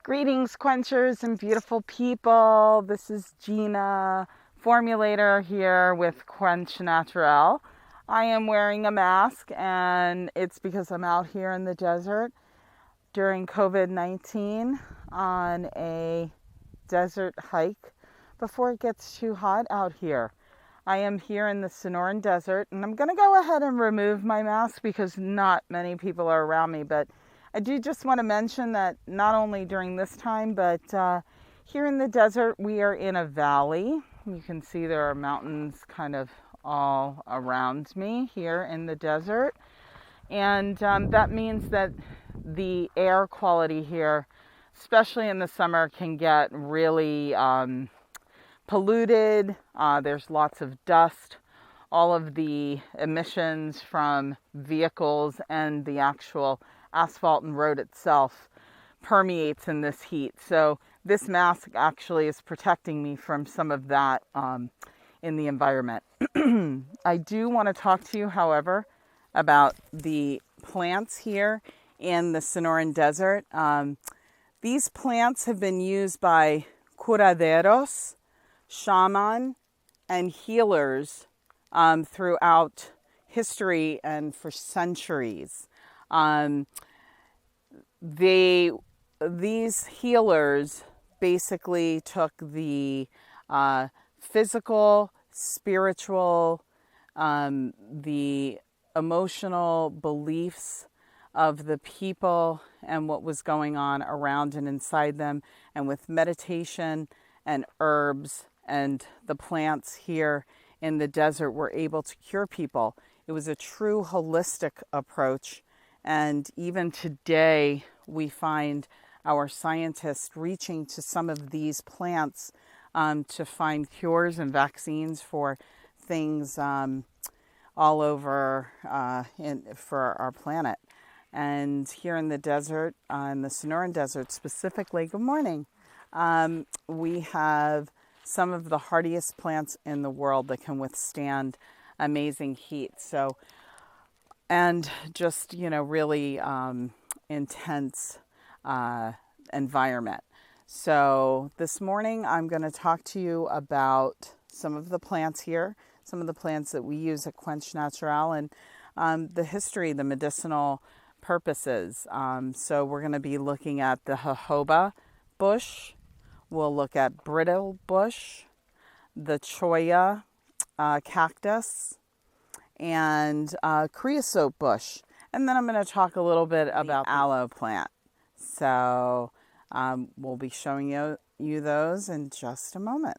Greetings, quenchers and beautiful people. This is Gina, formulator here with Quench Natural. I am wearing a mask, and it's because I'm out here in the desert during COVID-19 on a desert hike before it gets too hot out here. I am here in the Sonoran Desert, and I'm going to go ahead and remove my mask because not many people are around me, but I do just want to mention that not only during this time, but here in the desert, we are in a valley. You can see there are mountains kind of all around me here in the desert. And that means that the air quality here, especially in the summer, can get really polluted. There's lots of dust. All of the emissions from vehicles and the actual asphalt and road itself permeates in this heat. So this mask actually is protecting me from some of that in the environment. I do want to talk to you, however, about the plants here in the Sonoran Desert. These plants have been used by curaderos, shaman, and healers throughout history and for centuries. These healers basically took the physical, spiritual, the emotional beliefs of the people and what was going on around and inside them, and with meditation and herbs and the plants here in the desert were able to cure people. It was a true holistic approach. And even today, we find our scientists reaching to some of these plants to find cures and vaccines for things all over for our planet. And here in the desert, in the Sonoran Desert specifically, good morning, we have some of the hardiest plants in the world that can withstand amazing heat. So, and just, really intense environment. So this morning I'm going to talk to you about some of the plants here, some of the plants that we use at Quench Natural, and the history, the medicinal purposes. So we're going to be looking at the jojoba bush. We'll look at brittle bush, the cholla cactus, and creosote bush. And then I'm going to talk a little bit about the aloe plant. So we'll be showing you those in just a moment.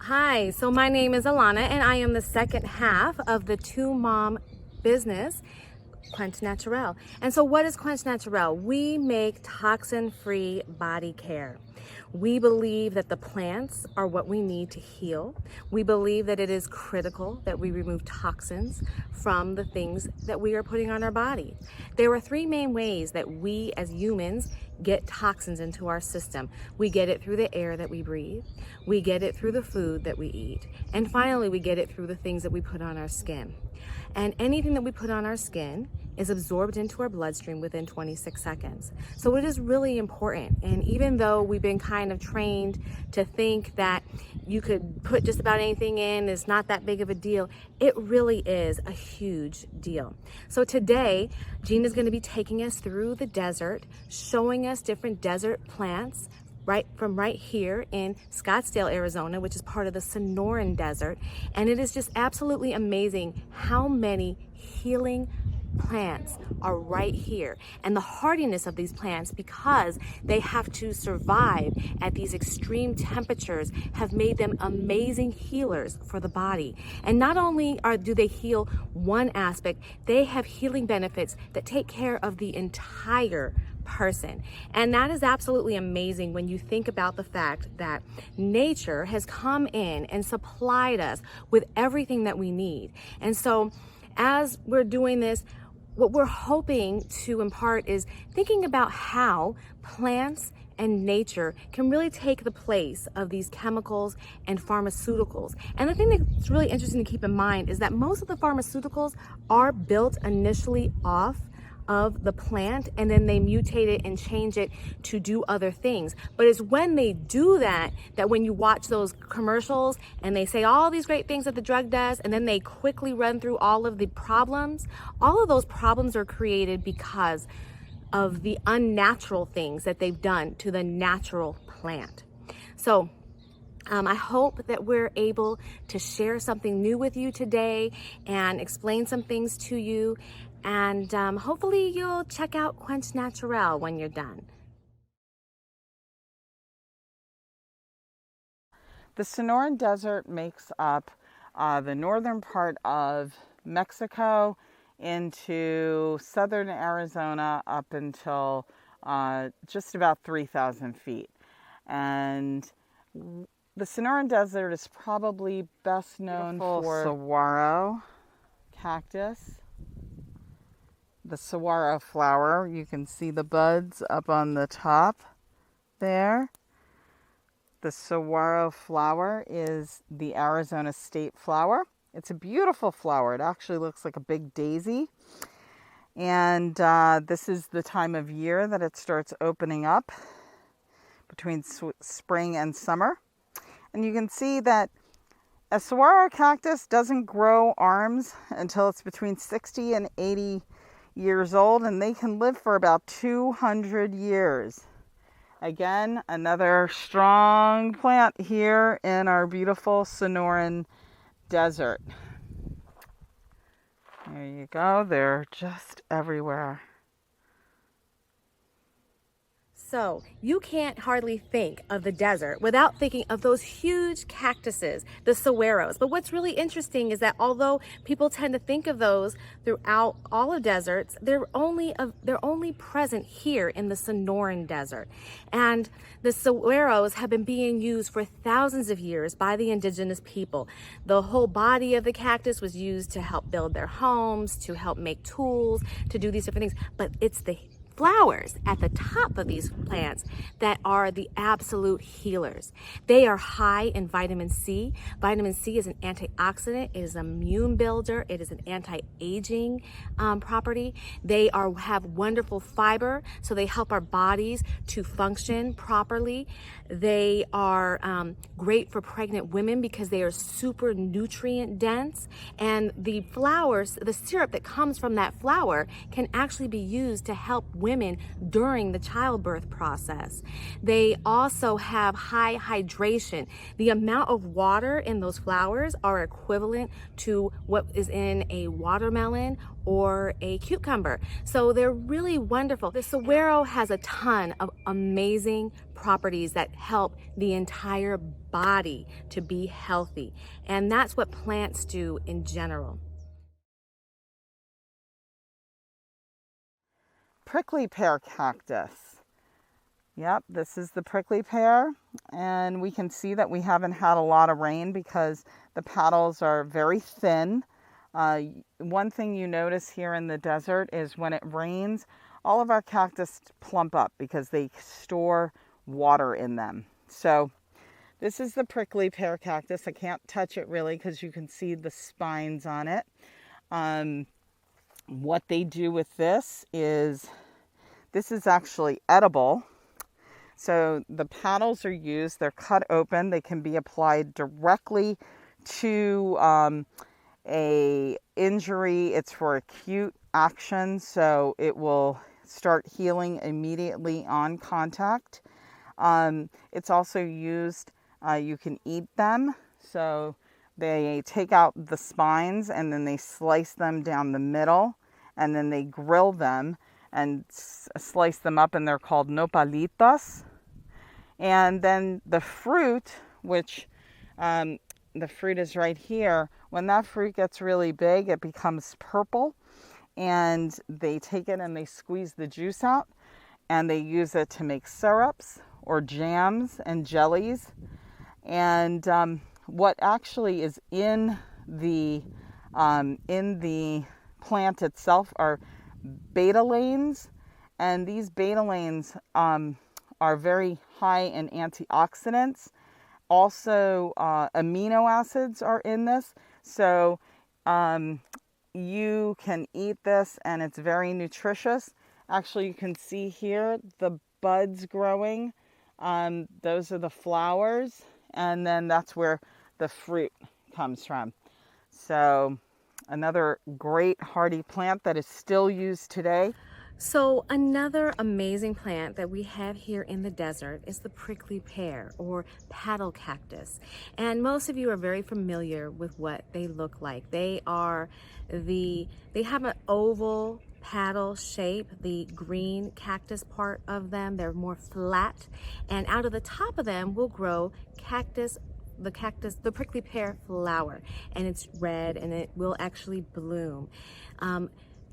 Hi, so my name is Alana, and I am the second half of the two-mom business, Quench Natural. And so what is Quench Natural? We make toxin-free body care. We believe that the plants are what we need to heal. We believe that it is critical that we remove toxins from the things that we are putting on our body. There are three main ways that we as humans get toxins into our system. We get it through the air that we breathe, we get it through the food that we eat, and finally we get it through the things that we put on our skin. And anything that we put on our skin is absorbed into our bloodstream within 26 seconds. So it is really important. And even though we've been kind of trained to think that you could put just about anything in, it's not that big of a deal, it really is a huge deal. So today, Gina's going to be taking us through the desert, showing us different desert plants right here in Scottsdale, Arizona, which is part of the Sonoran Desert. And it is just absolutely amazing how many healing plants are right here, and the hardiness of these plants, because they have to survive at these extreme temperatures, have made them amazing healers for the body. And not only do they heal one aspect, they have healing benefits that take care of the entire person. And that is absolutely amazing when you think about the fact that nature has come in and supplied us with everything that we need. And so as we're doing this, what we're hoping to impart is thinking about how plants and nature can really take the place of these chemicals and pharmaceuticals. And the thing that's really interesting to keep in mind is that most of the pharmaceuticals are built initially off of the plant, and then they mutate it and change it to do other things. But it's when they do that, that when you watch those commercials and they say all these great things that the drug does, and then they quickly run through all of the problems, all of those problems are created because of the unnatural things that they've done to the natural plant. So I hope that we're able to share something new with you today and explain some things to you. And hopefully you'll check out Quench Natural when you're done. The Sonoran Desert makes up the northern part of Mexico into southern Arizona up until just about 3,000 feet. And the Sonoran Desert is probably best known for saguaro cactus, the saguaro flower. You can see the buds up on the top there. The saguaro flower is the Arizona state flower. It's a beautiful flower. It actually looks like a big daisy. And this is the time of year that it starts opening up between spring and summer. And you can see that a saguaro cactus doesn't grow arms until it's between 60 and 80 years old, and they can live for about 200 years. Again, another strong plant here in our beautiful Sonoran Desert. There you go. They're just everywhere. So you can't hardly think of the desert without thinking of those huge cactuses, the saguaros. But what's really interesting is that although people tend to think of those throughout all of deserts, they're only present here in the Sonoran Desert. And the saguaros have been being used for thousands of years by the indigenous people. The whole body of the cactus was used to help build their homes, to help make tools, to do these different things. But it's the flowers at the top of these plants that are the absolute healers. They are high in vitamin C. Vitamin C is an antioxidant. It is an immune builder. It is an anti-aging property. They have wonderful fiber, so they help our bodies to function properly. They are great for pregnant women because they are super nutrient dense. And the flowers, the syrup that comes from that flower can actually be used to help women during the childbirth process. They also have high hydration. The amount of water in those flowers are equivalent to what is in a watermelon or a cucumber. So they're really wonderful. The saguaro has a ton of amazing properties that help the entire body to be healthy. And that's what plants do in general. Prickly pear cactus. Yep, this is the prickly pear, and we can see that we haven't had a lot of rain because the petals are very thin. One thing you notice here in the desert is when it rains, all of our cactus plump up because they store water in them. So this is the prickly pear cactus. I can't touch it really because you can see the spines on it. What they do with this is actually edible. So the petals are used, they're cut open, they can be applied directly to a injury. It's for acute action, so it will start healing immediately on contact. It's also used, you can eat them, so they take out the spines and then they slice them down the middle, and then they grill them and slice them up, and they're called nopalitos. And then the fruit, which the fruit is right here, when that fruit gets really big, it becomes purple, and they take it and they squeeze the juice out, and they use it to make syrups or jams and jellies. And what actually is in the plant itself are betalains, and these betalains are very high in antioxidants. Also, amino acids are in this. So you can eat this and it's very nutritious. Actually, you can see here the buds growing. Those are the flowers, and then that's where the fruit comes from. So another great hardy plant that is still used today. So another amazing plant that we have here in the desert is the prickly pear or paddle cactus. And most of you are very familiar with what they look like. They have an oval paddle shape, the green cactus part of them. They're more flat, and out of the top of them will grow the prickly pear flower, and it's red and it will actually bloom.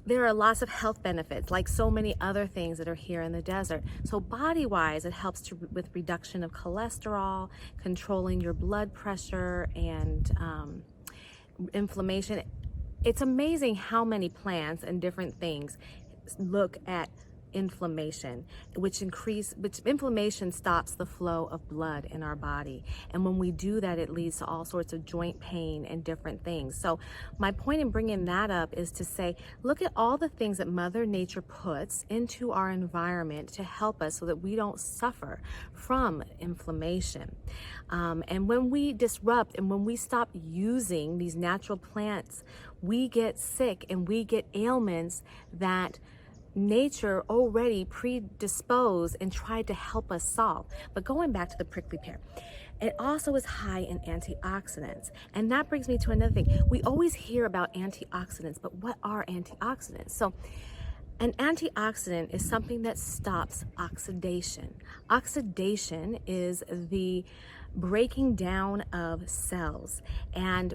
There are lots of health benefits, like so many other things that are here in the desert. So body-wise, it helps with reduction of cholesterol, controlling your blood pressure, and inflammation. It's amazing how many plants and different things look at inflammation, which inflammation stops the flow of blood in our body, and when we do that, it leads to all sorts of joint pain and different things. So my point in bringing that up is to say, look at all the things that Mother Nature puts into our environment to help us so that we don't suffer from inflammation. And when we disrupt and when we stop using these natural plants, we get sick and we get ailments that nature already predisposed and tried to help us solve. But going back to the prickly pear, it also is high in antioxidants. And that brings me to another thing. We always hear about antioxidants, but what are antioxidants? So an antioxidant is something that stops oxidation. Oxidation is the breaking down of cells, and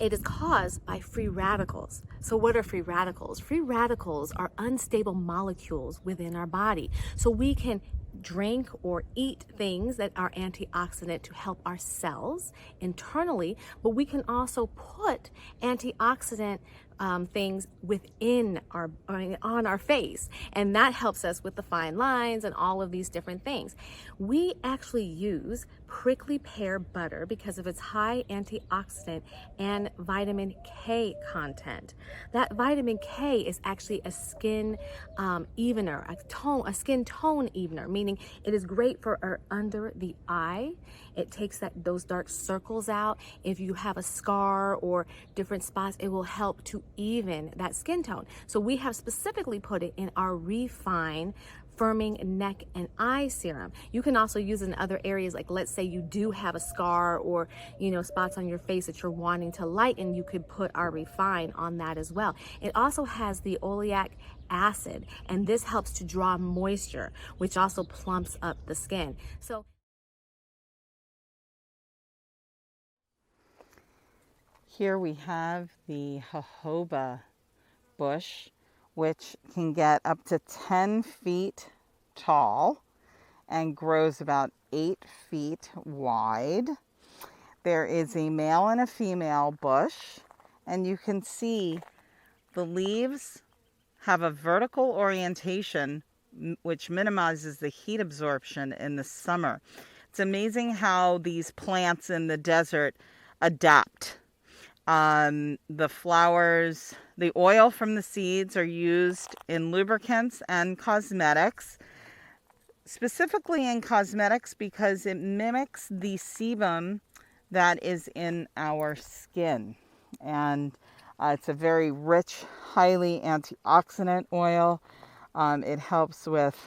it is caused by free radicals. So what are free radicals? Free radicals are unstable molecules within our body. So we can drink or eat things that are antioxidant to help our cells internally, but we can also put antioxidant things within on our face, and that helps us with the fine lines and all of these different things. We actually use prickly pear butter because of its high antioxidant and vitamin K content. That vitamin K is actually a skin evener, a skin tone evener, meaning it is great for our under the eye. It takes those dark circles out. If you have a scar or different spots, it will help to even that skin tone. So we have specifically put it in our Refine Firming Neck and Eye Serum. You can also use it in other areas, like let's say you do have a scar or spots on your face that you're wanting to lighten, you could put our Refine on that as well. It also has the oleic acid, and this helps to draw moisture, which also plumps up the skin. So here we have the jojoba bush, which can get up to 10 feet tall and grows about 8 feet wide. There is a male and a female bush, and you can see the leaves have a vertical orientation, which minimizes the heat absorption in the summer. It's amazing how these plants in the desert adapt. The flowers, the oil from the seeds are used in lubricants and cosmetics, specifically in cosmetics because it mimics the sebum that is in our skin. And it's a very rich, highly antioxidant oil. It helps with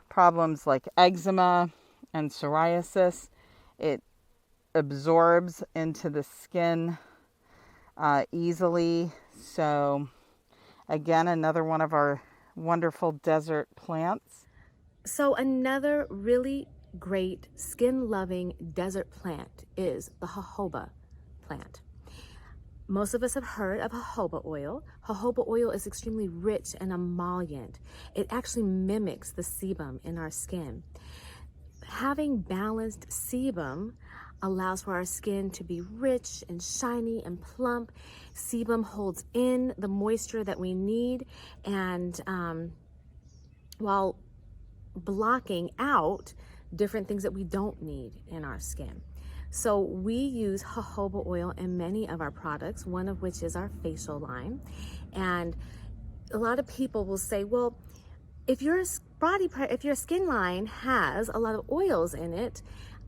problems like eczema and psoriasis. It absorbs into the skin easily. So again, another one of our wonderful desert plants. So another really great skin-loving desert plant is the jojoba plant. Most of us have heard of jojoba oil. Jojoba oil is extremely rich and emollient. It actually mimics the sebum in our skin. Having balanced sebum allows for our skin to be rich and shiny and plump. Sebum holds in the moisture that we need, and while blocking out different things that we don't need in our skin. So we use jojoba oil in many of our products, one of which is our facial line. And a lot of people will say, well, if your skin line has a lot of oils in it,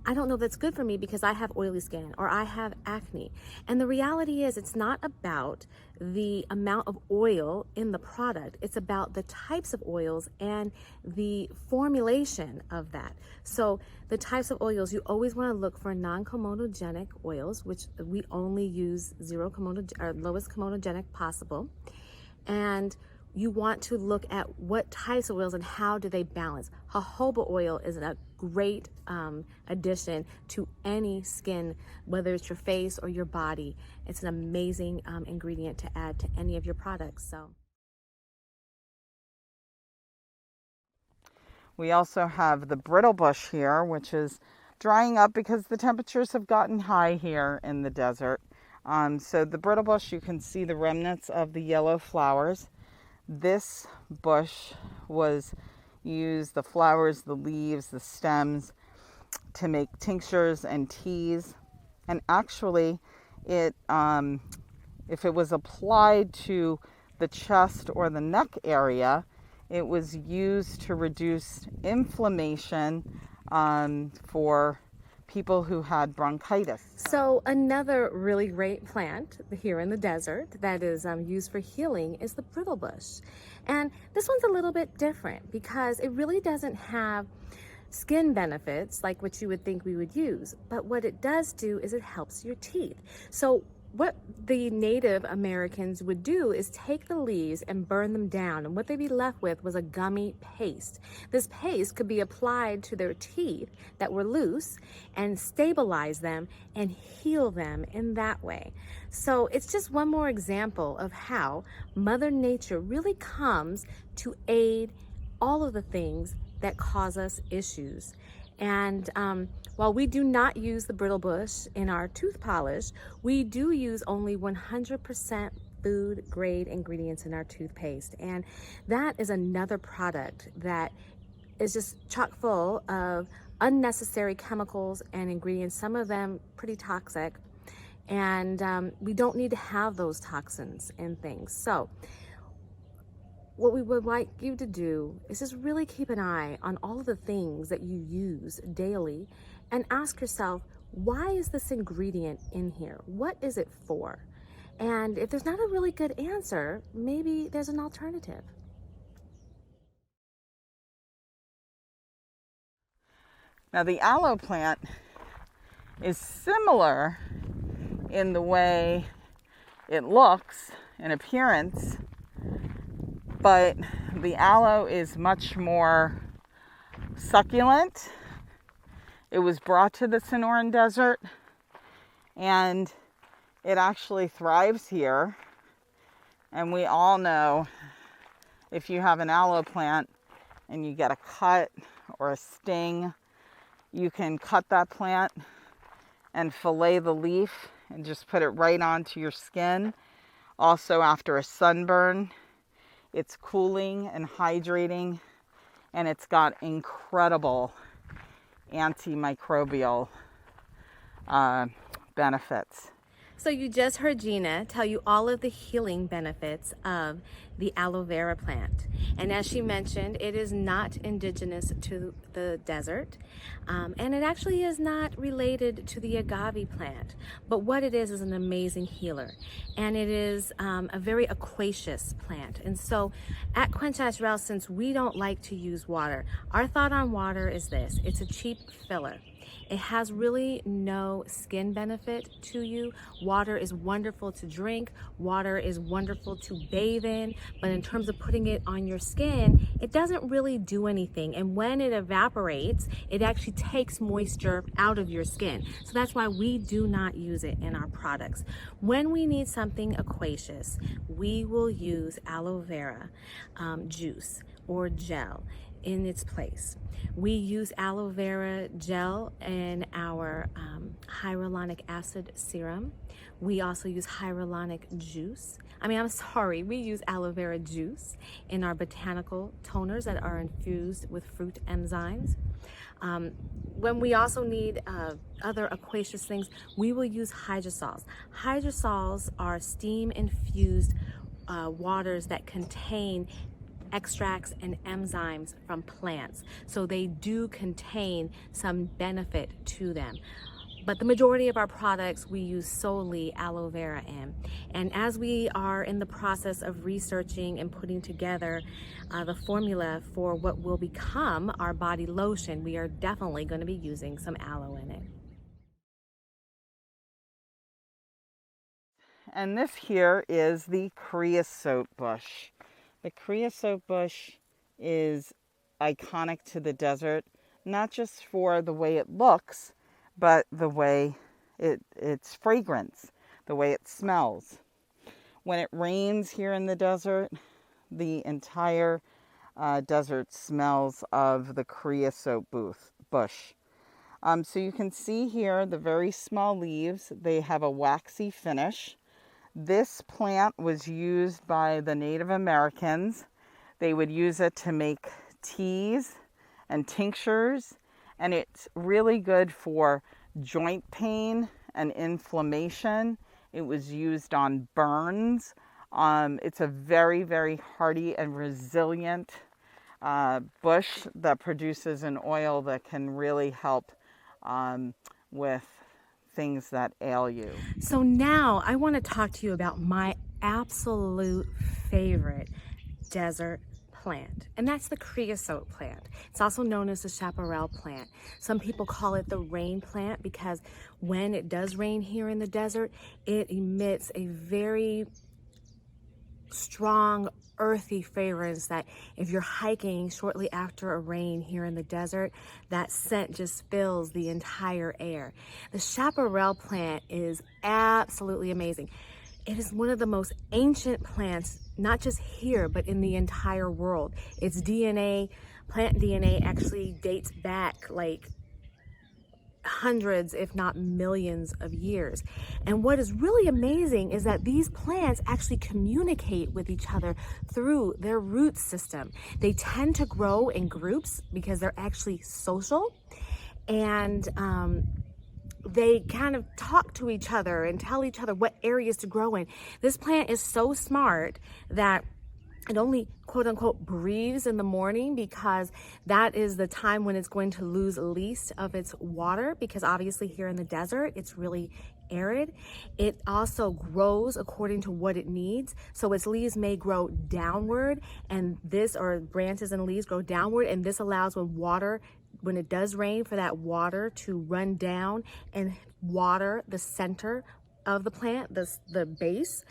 I don't know if that's good for me because I have oily skin or I have acne. And the reality is, it's not about the amount of oil in the product. It's about the types of oils and the formulation of that. So the types of oils, you always want to look for non-comedogenic oils, which we only use lowest comedogenic possible. And you want to look at what types of oils and how do they balance. Jojoba oil is a great addition to any skin, whether it's your face or your body. It's an amazing ingredient to add to any of your products. So we also have the brittle bush here, which is drying up because the temperatures have gotten high here in the desert. So the brittle bush, you can see the remnants of the yellow flowers. This bush was used, the flowers, the leaves, the stems, to make tinctures and teas. And actually, if it was applied to the chest or the neck area, it was used to reduce inflammation for people who had bronchitis. So another really great plant here in the desert that is used for healing is the brittle bush. And this one's a little bit different because it really doesn't have skin benefits like what you would think we would use. But what it does do is it helps your teeth. So what the Native Americans would do is take the leaves and burn them down, and what they'd be left with was a gummy paste. This paste could be applied to their teeth that were loose and stabilize them and heal them in that way. So it's just one more example of how Mother Nature really comes to aid all of the things that cause us issues. And while we do not use the brittle bush in our tooth polish, we do use only 100% food grade ingredients in our toothpaste. And that is another product that is just chock full of unnecessary chemicals and ingredients, some of them pretty toxic. And we don't need to have those toxins in things. So what we would like you to do is just really keep an eye on all of the things that you use daily and ask yourself, why is this ingredient in here? What is it for? And if there's not a really good answer, maybe there's an alternative. Now the aloe plant is similar in the way it looks in appearance, but the aloe is much more succulent. It was brought to the Sonoran Desert, and it actually thrives here. And we all know if you have an aloe plant and you get a cut or a sting, you can cut that plant and fillet the leaf and just put it right onto your skin. Also, after a sunburn, it's cooling and hydrating, and it's got incredible antimicrobial benefits. So you just heard Gina tell you all of the healing benefits of the aloe vera plant. And as she mentioned, it is not indigenous to the desert. And it actually is not related to the agave plant. But what it is an amazing healer. And it is a very aquaceous plant. And so at Quench Natural, since we don't like to use water, our thought on water is this: it's a cheap filler. It has really no skin benefit to you. Water is wonderful to drink. Water is wonderful to bathe in. But in terms of putting it on your skin, it doesn't really do anything. And when it evaporates, it actually takes moisture out of your skin. So that's why we do not use it in our products. When we need something aquaceous, we will use aloe vera juice or gel in its place. We use aloe vera gel in our hyaluronic acid serum. We also use we use aloe vera juice in our botanical toners that are infused with fruit enzymes. When we also need other aqueous things, we will use hydrosols. Hydrosols are steam-infused waters that contain extracts and enzymes from plants. So they do contain some benefit to them. But the majority of our products we use solely aloe vera in. And as we are in the process of researching and putting together the formula for what will become our body lotion, we are definitely going to be using some aloe in it. And this here is the creosote bush. The creosote bush is iconic to the desert, not just for the way it looks, but the way its fragrance, the way it smells. When it rains here in the desert, the entire desert smells of the creosote bush. So you can see here the very small leaves. They have a waxy finish. This plant was used by the Native Americans. They would use it to make teas and tinctures, and it's really good for joint pain and inflammation. It was used on burns. It's a very, very hardy and resilient bush that produces an oil that can really help with things that ail you. So now I want to talk to you about my absolute favorite desert plant, and that's the creosote plant. It's also known as the chaparral plant. Some people call it the rain plant because when it does rain here in the desert, it emits a very strong earthy fragrance that if you're hiking shortly after a rain here in the desert, that scent just fills the entire air. The chaparral plant is absolutely amazing. It is one of the most ancient plants, not just here, but in the entire world. Its DNA, plant DNA, actually dates back like hundreds, if not millions of years. And what is really amazing is that these plants actually communicate with each other through their root system. They tend to grow in groups because they're actually social, and they kind of talk to each other and tell each other what areas to grow in. This plant is so smart that it only quote unquote breathes in the morning because that is the time when it's going to lose least of its water, because obviously here in the desert it's really arid. It also grows according to what it needs. So its leaves may grow downward, and this, or branches and leaves grow downward, and this allows when it does rain, for that water to run down and water the center of the plant, the base.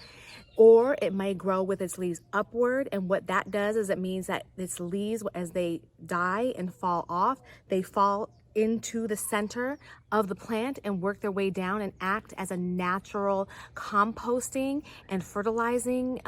Or it may grow with its leaves upward, and what that does is it means that its leaves, as they die and fall off, they fall into the center of the plant and work their way down and act as a natural composting and fertilizing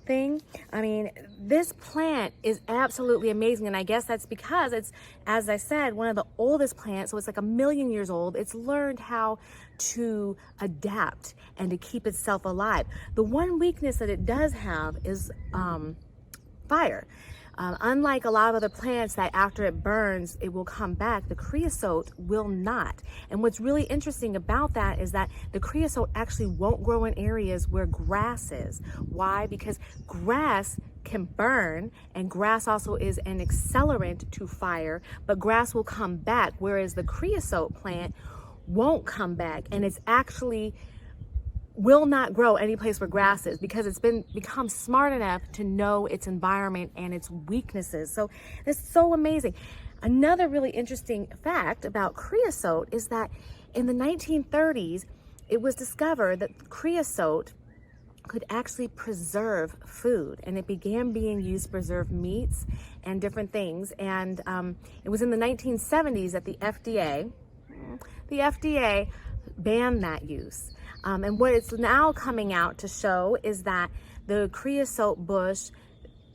thing. I mean, this plant is absolutely amazing, and I guess that's because it's, as I said, one of the oldest plants, so it's like 1 million years old. It's learned how to adapt and to keep itself alive. The one weakness that it does have is fire. Unlike a lot of other plants that after it burns, it will come back, the creosote will not. And what's really interesting about that is that the creosote actually won't grow in areas where grass is. Why? Because grass can burn, and grass also is an accelerant to fire, but grass will come back, whereas the creosote plant won't come back, and it's actually will not grow any place where grass is because it's become smart enough to know its environment and its weaknesses. So it's so amazing. Another really interesting fact about creosote is that in the 1930s, it was discovered that creosote could actually preserve food, and it began being used to preserve meats and different things. And it was in the 1970s that the FDA banned that use. And what it's now coming out to show is that the creosote bush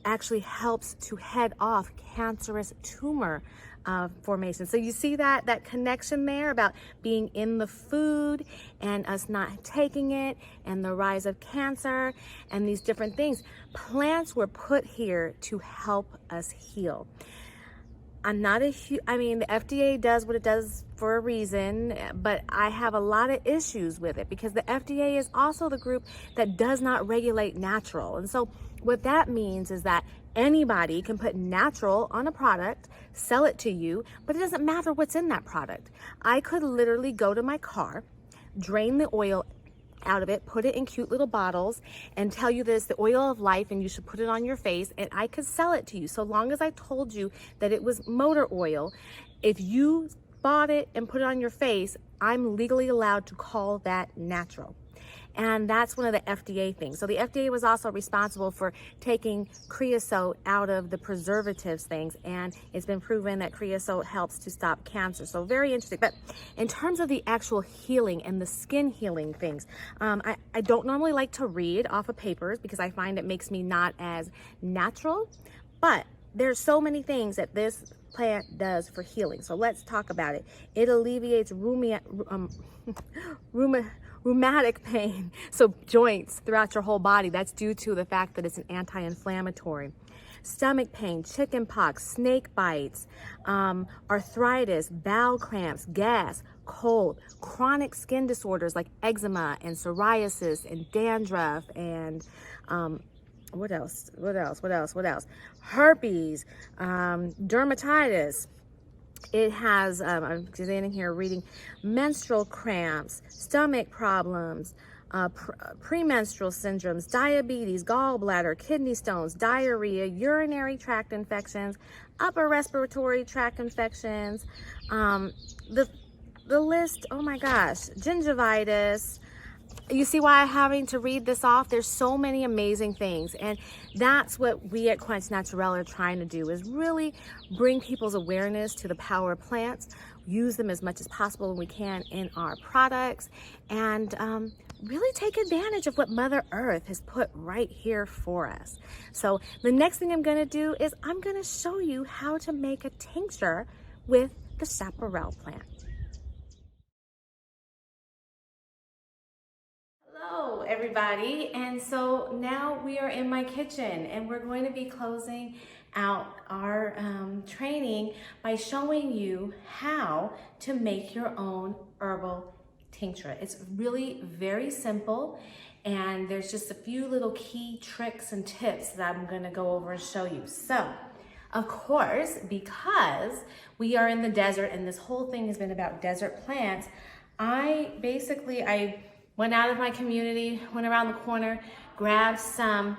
actually helps to head off cancerous tumor formation. So you see that connection there about being in the food and us not taking it, and the rise of cancer and these different things. Plants were put here to help us heal. I'm not I mean, the FDA does what it does for a reason, but I have a lot of issues with it because the FDA is also the group that does not regulate natural. And so what that means is that anybody can put natural on a product, sell it to you, but it doesn't matter what's in that product. I could literally go to my car, drain the oil out of it, put it in cute little bottles, and tell you this, the oil of life, and you should put it on your face, and I could sell it to you. So long as I told you that it was motor oil, if you bought it and put it on your face, I'm legally allowed to call that natural. And that's one of the FDA things. So the FDA was also responsible for taking creosote out of the preservatives things, and it's been proven that creosote helps to stop cancer. So very interesting. But in terms of the actual healing and the skin healing things, I don't normally like to read off of papers because I find it makes me not as natural, but there's so many things that this plant does for healing. So let's talk about it. It alleviates rheumatic pain, so joints throughout your whole body. That's due to the fact that it's an anti-inflammatory. Stomach pain, chicken pox, snake bites, arthritis, bowel cramps, gas, cold, chronic skin disorders like eczema and psoriasis and dandruff and what else? Herpes, dermatitis. It has, I'm standing here reading, menstrual cramps, stomach problems, premenstrual syndromes, diabetes, gallbladder, kidney stones, diarrhea, urinary tract infections, upper respiratory tract infections, the list, oh my gosh, gingivitis. You see why I'm having to read this off? There's so many amazing things, and that's what we at Quench Natural are trying to do, is really bring people's awareness to the power of plants, use them as much as possible when we can in our products, and really take advantage of what Mother Earth has put right here for us. So the next thing I'm going to do is I'm going to show you how to make a tincture with the chaparral plant. Hello everybody, and so now we are in my kitchen and we're going to be closing out our training by showing you how to make your own herbal tincture. It's really very simple, and there's just a few little key tricks and tips that I'm going to go over and show you. So of course, because we are in the desert and this whole thing has been about desert plants, I went out of my community, went around the corner, grabbed some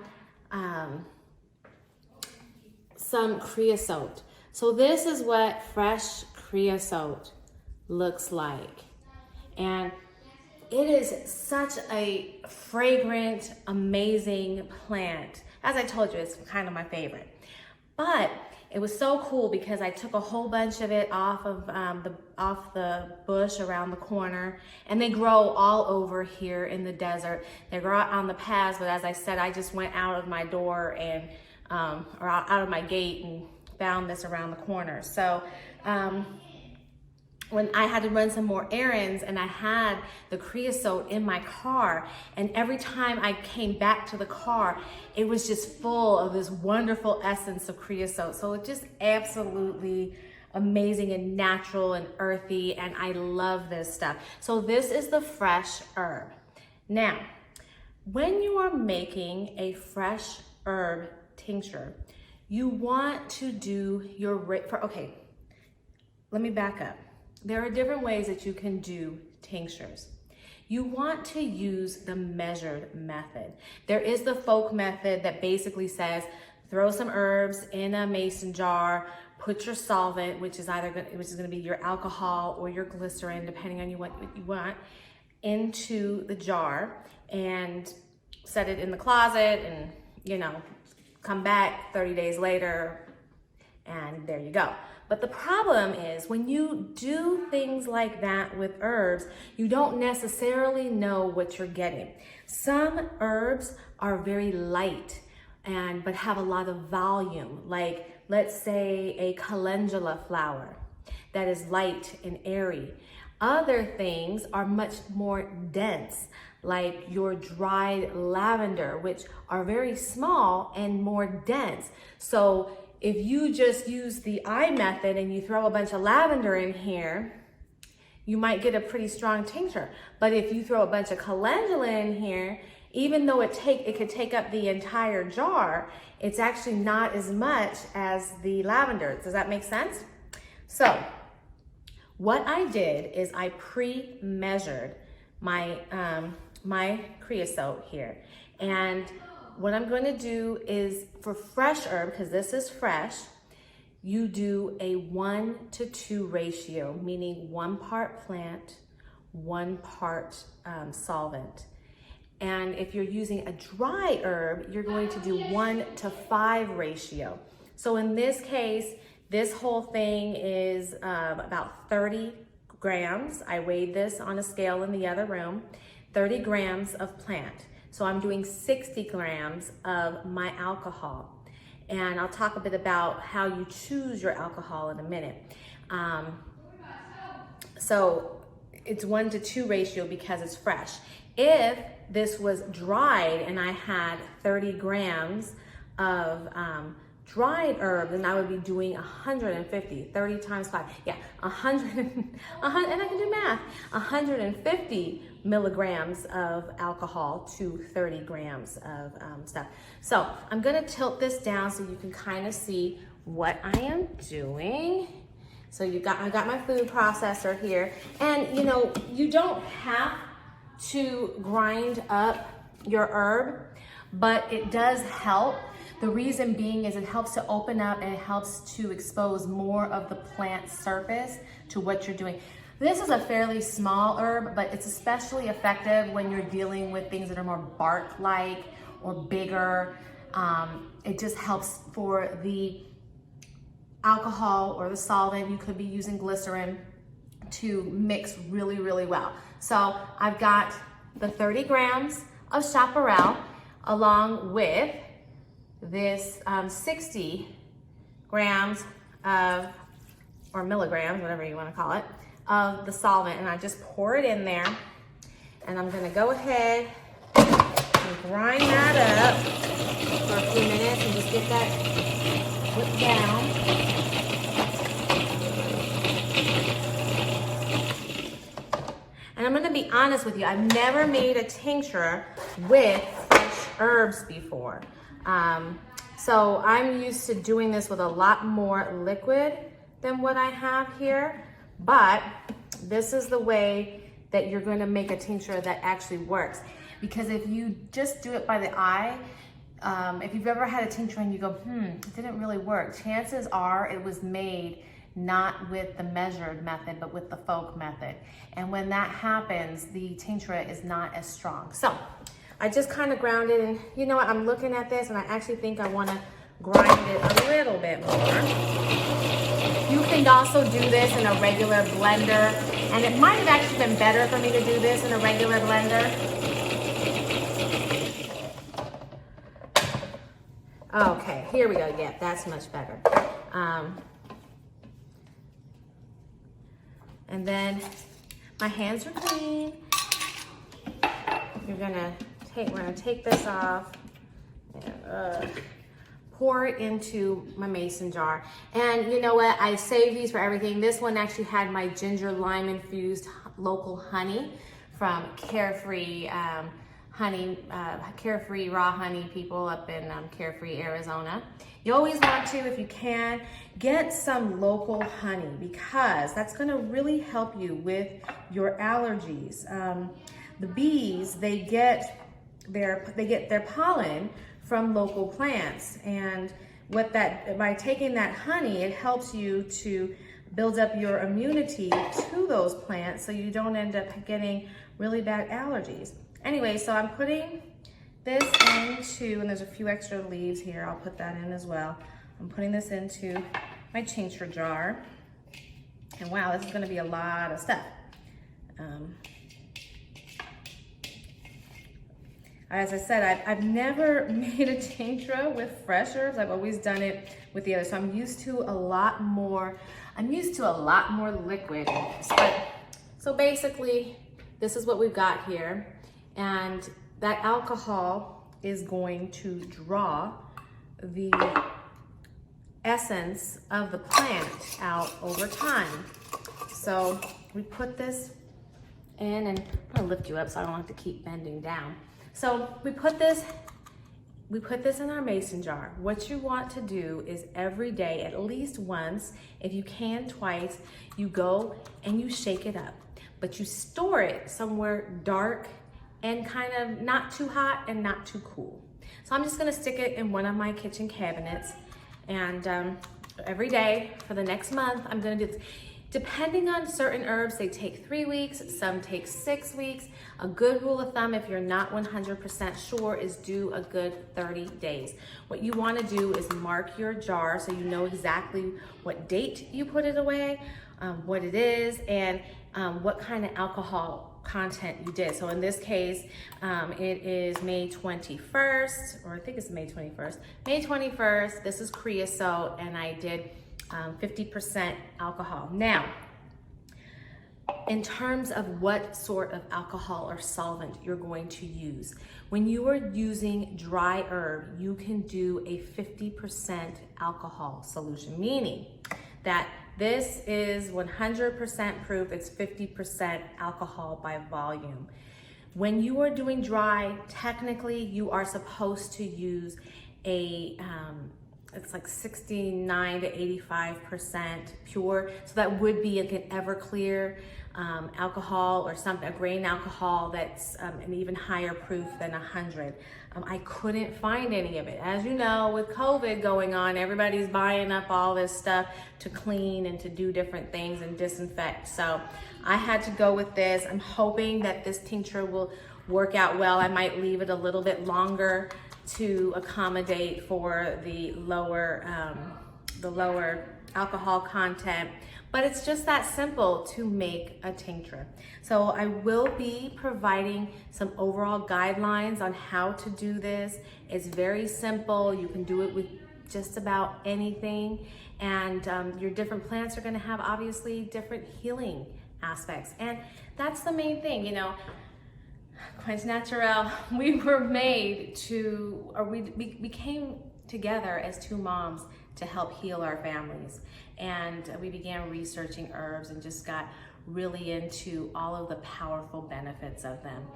creosote. So this is what fresh creosote looks like. And it is such a fragrant, amazing plant. As I told you, it's kind of my favorite. But it was so cool because I took a whole bunch of it off the bush around the corner, and they grow all over here in the desert. They grow out on the paths, but as I said, I just went out of my door and or out of my gate and found this around the corner. So when I had to run some more errands, and I had the creosote in my car, and every time I came back to the car, it was just full of this wonderful essence of creosote. So it's just absolutely amazing and natural and earthy, and I love this stuff. So this is the fresh herb. Now, when you are making a fresh herb tincture, you want to do your, okay, let me back up. There are different ways that you can do tinctures. You want to use the measured method. There is the folk method that basically says, throw some herbs in a mason jar, put your solvent, which is going to be your alcohol or your glycerin, depending on what you want, into the jar, and set it in the closet, and come back 30 days later, and there you go. But the problem is when you do things like that with herbs, you don't necessarily know what you're getting. Some herbs are very light but have a lot of volume. Like, let's say a calendula flower that is light and airy. Other things are much more dense, like your dried lavender, which are very small and more dense. So if you just use the eye method and you throw a bunch of lavender in here, you might get a pretty strong tincture. But if you throw a bunch of calendula in here, even though it could take up the entire jar, it's actually not as much as the lavender. Does that make sense? So what I did is I pre-measured my, my creosote here. And what I'm going to do is for fresh herb, because this is fresh, you do a 1-to-2 ratio, meaning 1 part plant, 1 part solvent. And if you're using a dry herb, you're going to do 1-to-5 ratio. So in this case, this whole thing is about 30 grams. I weighed this on a scale in the other room, 30 grams of plant. So I'm doing 60 grams of my alcohol. And I'll talk a bit about how you choose your alcohol in a minute. So it's 1-to-2 ratio because it's fresh. If this was dried and I had 30 grams of dried herb, then I would be doing 150, 30 times 5. Yeah, 100, and I can do math. 150 milligrams of alcohol to 30 grams of stuff. So I'm gonna tilt this down so you can kind of see what I am doing. So I got my food processor here. And you know, you don't have to grind up your herb, but it does help. The reason being is it helps to open up and it helps to expose more of the plant surface to what you're doing. This is a fairly small herb, but it's especially effective when you're dealing with things that are more bark-like or bigger. It just helps for the alcohol or the solvent. You could be using glycerin to mix really, really well. So I've got the 30 grams of chaparral along with this 60 grams of, or milligrams, whatever you want to call it, of the solvent, and I just pour it in there, and I'm gonna go ahead and grind that up for a few minutes and just get that whipped down. And I'm gonna be honest with you, I've never made a tincture with fresh herbs before. So I'm used to doing this with a lot more liquid than what I have here, but this is the way that you're going to make a tincture that actually works. Because if you just do it by the eye, if you've ever had a tincture and you go, it didn't really work, chances are it was made not with the measured method, but with the folk method. And when that happens, the tincture is not as strong. So I just kind of ground it, and you know what, I'm looking at this and I actually think I want to grind it a little bit more. You can also do this in a regular blender, and it might have actually been better for me to do this in a regular blender. Okay, here we go. Yeah, that's much better. And then my hands are clean. We're gonna take this off and pour it into my mason jar. And you know what? I save these for everything. This one actually had my ginger lime infused local honey from Carefree Carefree raw honey people up in Carefree, Arizona. You always want to, if you can, get some local honey because that's going to really help you with your allergies. The bees, they get their pollen from local plants, and by taking that honey, it helps you to build up your immunity to those plants so you don't end up getting really bad allergies. Anyway, so I'm putting this into, and there's a few extra leaves here, I'll put that in as well. I'm putting this into my tincture jar. And wow, this is gonna be a lot of stuff. As I said, I've never made a tincture with fresh herbs. I've always done it with the other. So I'm used to a lot more liquid. But, so basically, this is what we've got here. And that alcohol is going to draw the essence of the plant out over time. So we put this in, and I'm gonna lift you up so I don't have to keep bending down. So we put this in our mason jar. What you want to do is every day, at least once, if you can twice, you go and you shake it up. But you store it somewhere dark and kind of not too hot and not too cool. So I'm just gonna stick it in one of my kitchen cabinets, and every day for the next month, I'm gonna do this. Depending on certain herbs, they take 3 weeks, some take 6 weeks. A good rule of thumb, if you're not 100% sure, is do a good 30 days. What you wanna do is mark your jar so you know exactly what date you put it away, what it is, and what kind of alcohol content you did. So in this case, it is May 21st, or I think it's May 21st. May 21st, this is creosote, and I did 50% alcohol. Now, in terms of what sort of alcohol or solvent you're going to use, when you are using dry herb, you can do a 50% alcohol solution, meaning that this is 100% proof, it's 50% alcohol by volume. When you are doing dry, technically you are supposed to use a, it's like 69 to 85% pure. So that would be like an Everclear alcohol, or something, a grain alcohol that's an even higher proof than 100. I couldn't find any of it. As you know, with COVID going on, everybody's buying up all this stuff to clean and to do different things and disinfect. So I had to go with this. I'm hoping that this tincture will work out well. I might leave it a little bit longer to accommodate for the lower alcohol content, but it's just that simple to make a tincture. So I will be providing some overall guidelines on how to do this. It's very simple. You can do it with just about anything, and your different plants are going to have obviously different healing aspects, and that's the main thing, you know. Quench Natural, we were made to, or we came together as two moms to help heal our families. And we began researching herbs and just got really into all of the powerful benefits of them.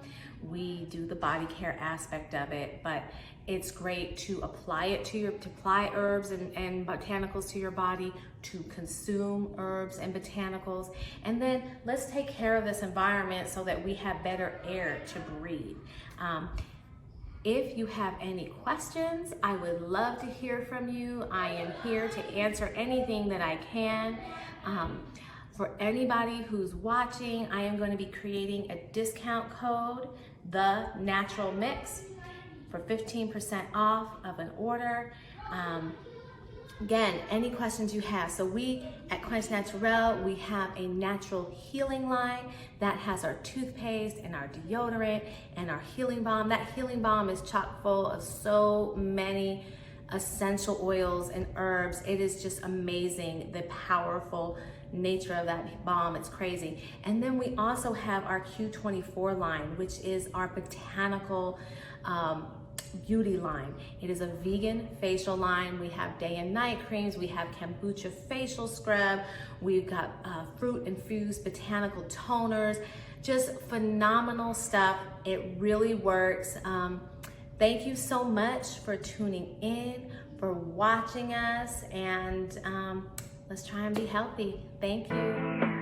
We do the body care aspect of it, but it's great to apply it to apply herbs and botanicals to your body, to consume herbs and botanicals, and then let's take care of this environment so that we have better air to breathe. If you have any questions, I would love to hear from you. I am here to answer anything that I can. For anybody who's watching, I am going to be creating a discount code, The Natural Mix, for 15% off of an order. Again, any questions you have. So we at Quench Natural, we have a natural healing line that has our toothpaste and our deodorant and our healing balm. That healing balm is chock full of so many essential oils and herbs. It is just amazing, the powerful nature of that balm. It's crazy. And then we also have our Q24 line, which is our botanical beauty line. It is a vegan facial line. We have day and night creams. We have kombucha facial scrub. We've got fruit infused botanical toners. Just phenomenal stuff. It really works. Thank you so much for tuning in, for watching us, and let's try and be healthy. Thank you.